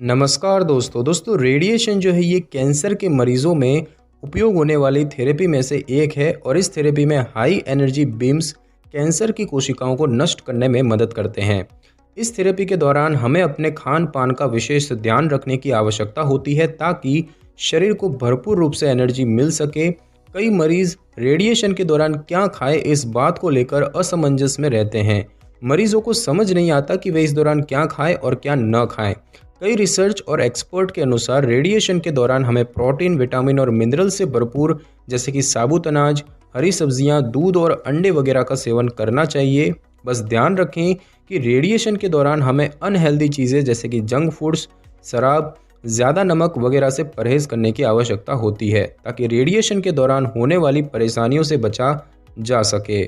नमस्कार दोस्तों रेडिएशन जो है ये कैंसर के मरीजों में उपयोग होने वाली थेरेपी में से एक है और इस थेरेपी में हाई एनर्जी बीम्स कैंसर की कोशिकाओं को नष्ट करने में मदद करते हैं। इस थेरेपी के दौरान हमें अपने खान पान का विशेष ध्यान रखने की आवश्यकता होती है ताकि शरीर को भरपूर रूप से एनर्जी मिल सके। कई मरीज रेडिएशन के दौरान क्या खाएं इस बात को लेकर असमंजस में रहते हैं। मरीजों को समझ नहीं आता कि वे इस दौरान क्या खाएं और क्या न खाएं। कई रिसर्च और एक्सपर्ट के अनुसार रेडिएशन के दौरान हमें प्रोटीन, विटामिन और मिनरल से भरपूर जैसे कि साबुत अनाज, हरी सब्जियां, दूध और अंडे वगैरह का सेवन करना चाहिए। बस ध्यान रखें कि रेडिएशन के दौरान हमें अनहेल्दी चीज़ें जैसे कि जंक फूड्स, शराब, ज़्यादा नमक वगैरह से परहेज करने की आवश्यकता होती है ताकि रेडिएशन के दौरान होने वाली परेशानियों से बचा जा सके।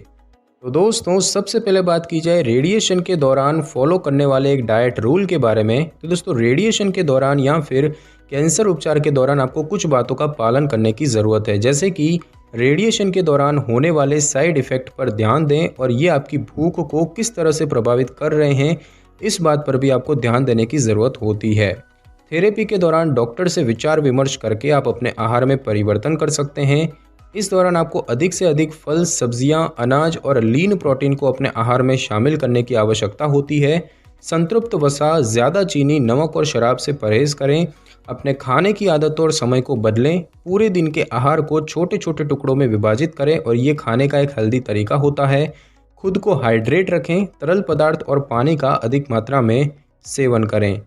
तो दोस्तों सबसे पहले बात की जाए रेडिएशन के दौरान फॉलो करने वाले एक डाइट रूल के बारे में। तो दोस्तों रेडिएशन के दौरान या फिर कैंसर उपचार के दौरान आपको कुछ बातों का पालन करने की ज़रूरत है, जैसे कि रेडिएशन के दौरान होने वाले साइड इफ़ेक्ट पर ध्यान दें और ये आपकी भूख को किस तरह से प्रभावित कर रहे हैं इस बात पर भी आपको ध्यान देने की ज़रूरत होती है। थेरेपी के दौरान डॉक्टर से विचार विमर्श करके आप अपने आहार में परिवर्तन कर सकते हैं। इस दौरान आपको अधिक से अधिक फल, सब्जियां, अनाज और लीन प्रोटीन को अपने आहार में शामिल करने की आवश्यकता होती है। संतृप्त वसा, ज़्यादा चीनी, नमक और शराब से परहेज करें। अपने खाने की आदतों और समय को बदलें। पूरे दिन के आहार को छोटे छोटे टुकड़ों में विभाजित करें और ये खाने का एक हेल्दी तरीका होता है। खुद को हाइड्रेट रखें। तरल पदार्थ और पानी का अधिक मात्रा में सेवन करें।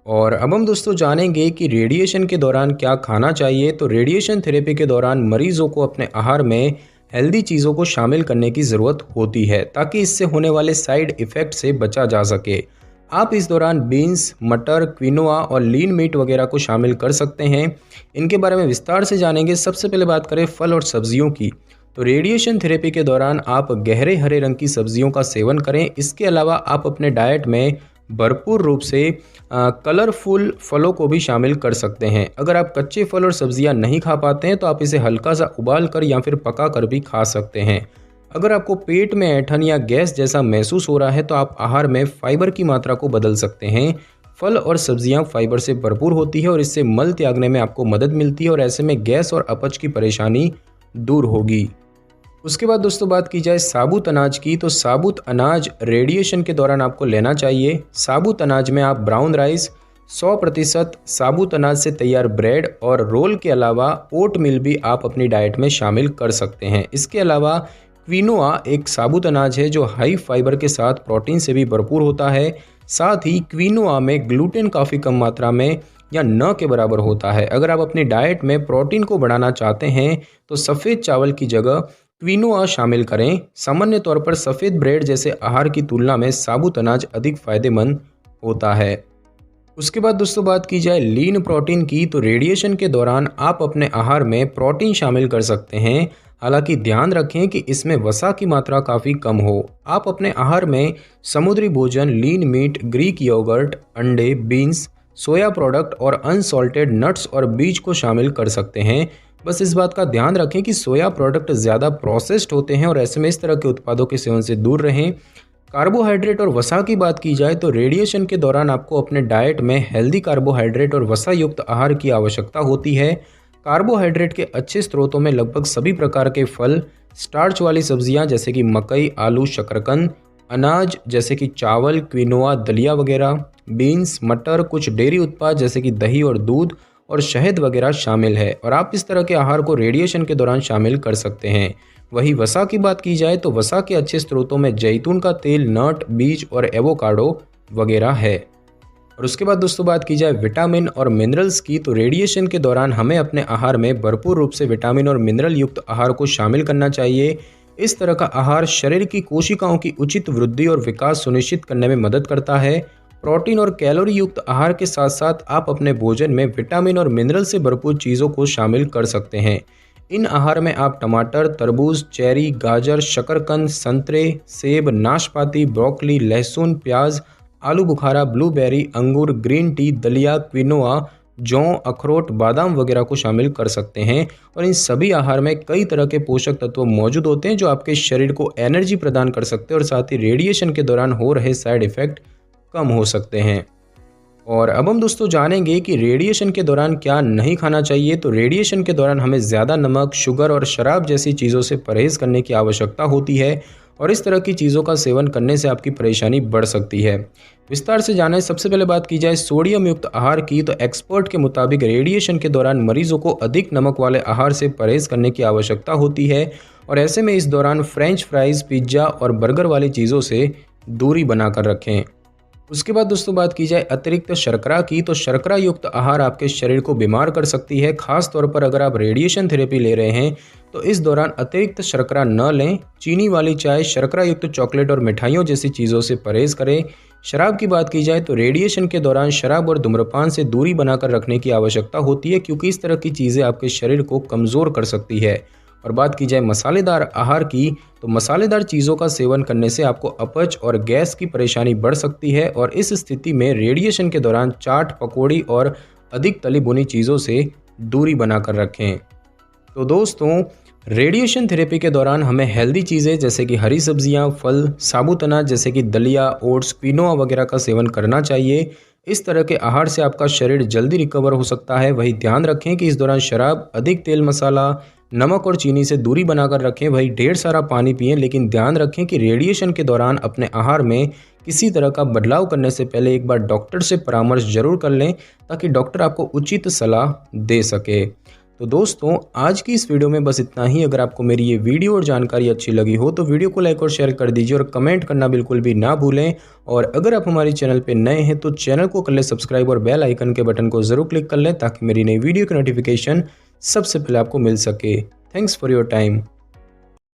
और अब हम दोस्तों जानेंगे कि रेडिएशन के दौरान क्या खाना चाहिए। तो रेडिएशन थेरेपी के दौरान मरीजों को अपने आहार में हेल्दी चीज़ों को शामिल करने की ज़रूरत होती है ताकि इससे होने वाले साइड इफ़ेक्ट से बचा जा सके। आप इस दौरान बीन्स, मटर, क्विनोआ और लीन मीट वगैरह को शामिल कर सकते हैं। इनके बारे में विस्तार से जानेंगे। सबसे पहले बात करें फल और सब्जियों की। तो रेडिएशन थेरेपी के दौरान आप गहरे हरे रंग की सब्जियों का सेवन करें। इसके अलावा आप अपने डाइट में भरपूर रूप से कलरफुल फलों को भी शामिल कर सकते हैं। अगर आप कच्चे फल और सब्जियां नहीं खा पाते हैं तो आप इसे हल्का सा उबाल कर या फिर पका कर भी खा सकते हैं। अगर आपको पेट में ऐंठन या गैस जैसा महसूस हो रहा है तो आप आहार में फाइबर की मात्रा को बदल सकते हैं। फल और सब्जियां फाइबर से भरपूर होती है और इससे मल त्यागने में आपको मदद मिलती है और ऐसे में गैस और अपच की परेशानी दूर होगी। उसके बाद दोस्तों बात की जाए साबुत अनाज की। तो साबुत अनाज रेडिएशन के दौरान आपको लेना चाहिए। साबुत अनाज में आप ब्राउन राइस, 100% साबुत अनाज से तैयार ब्रेड और रोल के अलावा ओट मिल भी आप अपनी डाइट में शामिल कर सकते हैं। इसके अलावा क्विनोआ एक साबुत अनाज है जो हाई फाइबर के साथ प्रोटीन से भी भरपूर होता है। साथ ही क्विनोआ में ग्लूटेन काफ़ी कम मात्रा में या न के बराबर होता है। अगर आप अपनी डाइट में प्रोटीन को बढ़ाना चाहते हैं तो सफ़ेद चावल की जगह क्विनोआ शामिल करें। सामान्य तौर पर सफ़ेद ब्रेड जैसे आहार की तुलना में साबुत अनाज अधिक फायदेमंद होता है। उसके बाद दोस्तों बात की जाए लीन प्रोटीन की। तो रेडिएशन के दौरान आप अपने आहार में प्रोटीन शामिल कर सकते हैं। हालांकि ध्यान रखें कि इसमें वसा की मात्रा काफ़ी कम हो। आप अपने आहार में समुद्री भोजन, लीन मीट, ग्रीक योगर्ट, अंडे, बीन्स, सोया प्रोडक्ट और अनसॉल्टेड नट्स और बीज को शामिल कर सकते हैं। बस इस बात का ध्यान रखें कि सोया प्रोडक्ट ज़्यादा प्रोसेस्ड होते हैं और ऐसे में इस तरह के उत्पादों के सेवन से दूर रहें। कार्बोहाइड्रेट और वसा की बात की जाए तो रेडिएशन के दौरान आपको अपने डाइट में हेल्दी कार्बोहाइड्रेट और वसा युक्त आहार की आवश्यकता होती है। कार्बोहाइड्रेट के अच्छे स्रोतों में लगभग सभी प्रकार के फल, स्टार्च वाली सब्जियां जैसे कि मकई, आलू, शकरकंद, अनाज जैसे कि चावल, क्विनोआ, दलिया वगैरह, बीन्स, मटर, कुछ डेयरी उत्पाद जैसे कि दही और दूध और शहद वगैरह शामिल है और आप इस तरह के आहार को रेडिएशन के दौरान शामिल कर सकते हैं। वही वसा की बात की जाए तो वसा के अच्छे स्रोतों में जैतून का तेल, नट, बीज और एवोकाडो वगैरह है। और उसके बाद दोस्तों बात की जाए विटामिन और मिनरल्स की। तो रेडिएशन के दौरान हमें अपने आहार में भरपूर रूप से विटामिन और मिनरल युक्त आहार को शामिल करना चाहिए। इस तरह का आहार शरीर की कोशिकाओं की उचित वृद्धि और विकास सुनिश्चित करने में मदद करता है। प्रोटीन और कैलोरी युक्त आहार के साथ साथ आप अपने भोजन में विटामिन और मिनरल से भरपूर चीज़ों को शामिल कर सकते हैं। इन आहार में आप टमाटर, तरबूज, चेरी, गाजर, शकरकंद, संतरे, सेब, नाशपाती, ब्रोकली, लहसुन, प्याज, आलू बुखारा, ब्लूबेरी, अंगूर, ग्रीन टी, दलिया, क्विनोआ, जौ, अखरोट, बादाम वगैरह को शामिल कर सकते हैं। और इन सभी आहार में कई तरह के पोषक तत्व मौजूद होते हैं जो आपके शरीर को एनर्जी प्रदान कर सकते हैं और साथ ही रेडिएशन के दौरान हो रहे साइड इफ़ेक्ट कम हो सकते हैं। और अब हम दोस्तों जानेंगे कि रेडिएशन के दौरान क्या नहीं खाना चाहिए। तो रेडिएशन के दौरान हमें ज़्यादा नमक, शुगर और शराब जैसी चीज़ों से परहेज़ करने की आवश्यकता होती है और इस तरह की चीज़ों का सेवन करने से आपकी परेशानी बढ़ सकती है। विस्तार से जानें, सबसे पहले बात की जाए सोडियम युक्त आहार की, तो एक्सपर्ट के मुताबिक रेडिएशन के दौरान मरीजों को अधिक नमक वाले आहार से परहेज़ करने की आवश्यकता होती है और ऐसे में इस दौरान फ्रेंच फ्राइज़, पिज्ज़ा और बर्गर वाली चीज़ों से दूरी बनाकर रखें। उसके बाद दोस्तों बात की जाए अतिरिक्त शर्करा की, तो शर्करा युक्त आहार आपके शरीर को बीमार कर सकती है, खास तौर पर अगर आप रेडिएशन थेरेपी ले रहे हैं तो इस दौरान अतिरिक्त शर्करा न लें। चीनी वाली चाय, शर्करा युक्त चॉकलेट और मिठाइयों जैसी चीज़ों से परहेज़ करें। शराब की बात की जाए तो रेडिएशन के दौरान शराब और धूम्रपान से दूरी बनाकर रखने की आवश्यकता होती है, क्योंकि इस तरह की चीज़ें आपके शरीर को कमज़ोर कर सकती है। और बात की जाए मसालेदार आहार की, तो मसालेदार चीज़ों का सेवन करने से आपको अपच और गैस की परेशानी बढ़ सकती है और इस स्थिति में रेडिएशन के दौरान चाट, पकौड़ी और अधिक तली भुनी चीज़ों से दूरी बनाकर रखें। तो दोस्तों, रेडिएशन थेरेपी के दौरान हमें हेल्दी चीज़ें जैसे कि हरी सब्जियां, फल, साबुत अनाज जैसे कि दलिया, ओट्स, क्विनोआ वगैरह का सेवन करना चाहिए। इस तरह के आहार से आपका शरीर जल्दी रिकवर हो सकता है। वही ध्यान रखें कि इस दौरान शराब, अधिक तेल मसाला, नमक और चीनी से दूरी बनाकर रखें। वही ढेर सारा पानी पिएं, लेकिन ध्यान रखें कि रेडिएशन के दौरान अपने आहार में किसी तरह का बदलाव करने से पहले एक बार डॉक्टर से परामर्श जरूर कर लें, ताकि डॉक्टर आपको उचित सलाह दे सके। तो दोस्तों, आज की इस वीडियो में बस इतना ही। अगर आपको मेरी ये वीडियो और जानकारी अच्छी लगी हो तो वीडियो को लाइक और शेयर कर दीजिए और कमेंट करना बिल्कुल भी ना भूलें। और अगर आप हमारे चैनल पे नए हैं तो चैनल को कर लें सब्सक्राइब और बेल आइकन के बटन को ज़रूर क्लिक कर लें, ताकि मेरी नई वीडियो की नोटिफिकेशन सबसे पहले आपको मिल सके। Thanks for your time.